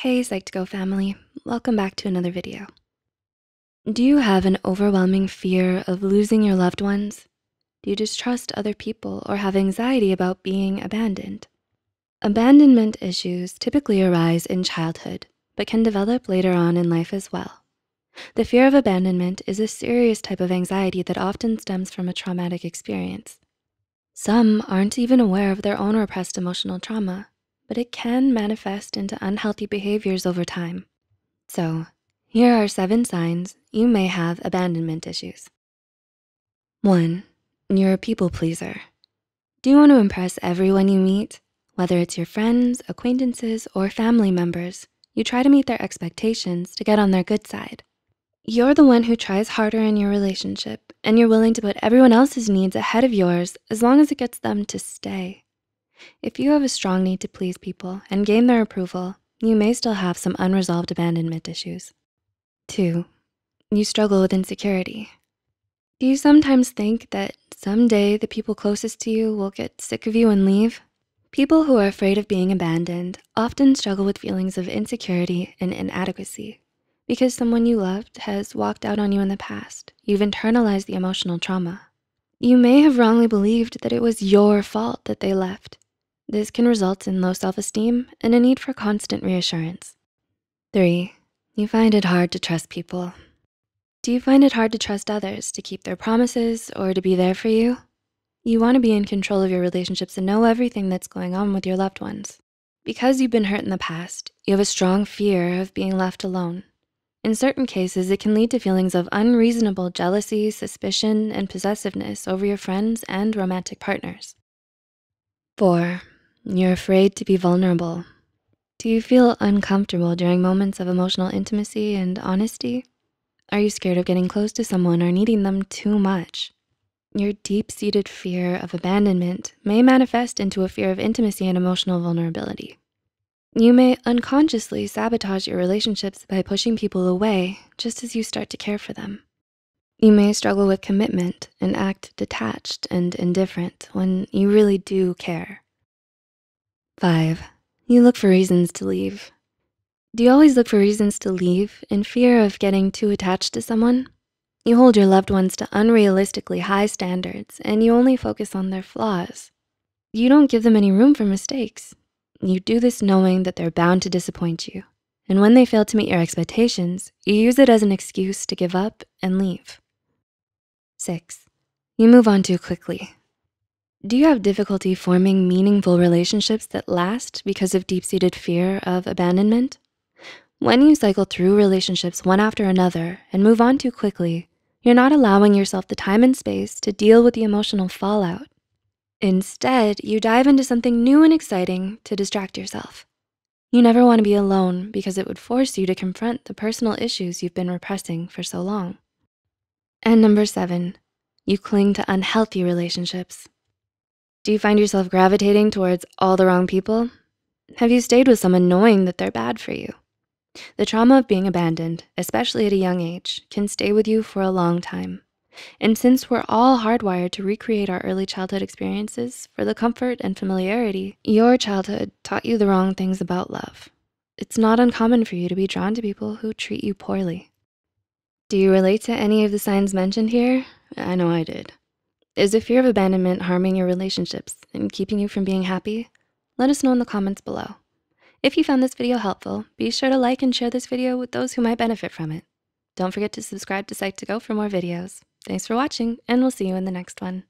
Hey Psych2Go family, welcome back to another video. Do you have an overwhelming fear of losing your loved ones? Do you distrust other people or have anxiety about being abandoned? Abandonment issues typically arise in childhood, but can develop later on in life as well. The fear of abandonment is a serious type of anxiety that often stems from a traumatic experience. Some aren't even aware of their own repressed emotional trauma, but it can manifest into unhealthy behaviors over time. So, here are 7 signs you may have abandonment issues. 1, you're a people pleaser. Do you want to impress everyone you meet? Whether it's your friends, acquaintances, or family members, you try to meet their expectations to get on their good side. You're the one who tries harder in your relationship, and you're willing to put everyone else's needs ahead of yours as long as it gets them to stay. If you have a strong need to please people and gain their approval, you may still have some unresolved abandonment issues. 2, you struggle with insecurity. Do you sometimes think that someday the people closest to you will get sick of you and leave? People who are afraid of being abandoned often struggle with feelings of insecurity and inadequacy. Because someone you loved has walked out on you in the past, you've internalized the emotional trauma. You may have wrongly believed that it was your fault that they left. This can result in low self-esteem and a need for constant reassurance. 3, you find it hard to trust people. Do you find it hard to trust others to keep their promises or to be there for you? You wanna be in control of your relationships and know everything that's going on with your loved ones. Because you've been hurt in the past, you have a strong fear of being left alone. In certain cases, it can lead to feelings of unreasonable jealousy, suspicion, and possessiveness over your friends and romantic partners. 4, you're afraid to be vulnerable. Do you feel uncomfortable during moments of emotional intimacy and honesty? Are you scared of getting close to someone or needing them too much? Your deep-seated fear of abandonment may manifest into a fear of intimacy and emotional vulnerability. You may unconsciously sabotage your relationships by pushing people away just as you start to care for them. You may struggle with commitment and act detached and indifferent when you really do care. 5, you look for reasons to leave. Do you always look for reasons to leave in fear of getting too attached to someone? You hold your loved ones to unrealistically high standards and you only focus on their flaws. You don't give them any room for mistakes. You do this knowing that they're bound to disappoint you. And when they fail to meet your expectations, you use it as an excuse to give up and leave. 6, you move on too quickly. Do you have difficulty forming meaningful relationships that last because of deep-seated fear of abandonment? When you cycle through relationships one after another and move on too quickly, you're not allowing yourself the time and space to deal with the emotional fallout. Instead, you dive into something new and exciting to distract yourself. You never wanna be alone because it would force you to confront the personal issues you've been repressing for so long. And number 7, you cling to unhealthy relationships. Do you find yourself gravitating towards all the wrong people? Have you stayed with someone knowing that they're bad for you? The trauma of being abandoned, especially at a young age, can stay with you for a long time. And since we're all hardwired to recreate our early childhood experiences for the comfort and familiarity, your childhood taught you the wrong things about love. It's not uncommon for you to be drawn to people who treat you poorly. Do you relate to any of the signs mentioned here? I know I did. Is the fear of abandonment harming your relationships and keeping you from being happy? Let us know in the comments below. If you found this video helpful, be sure to like and share this video with those who might benefit from it. Don't forget to subscribe to Psych2Go for more videos. Thanks for watching, and we'll see you in the next one.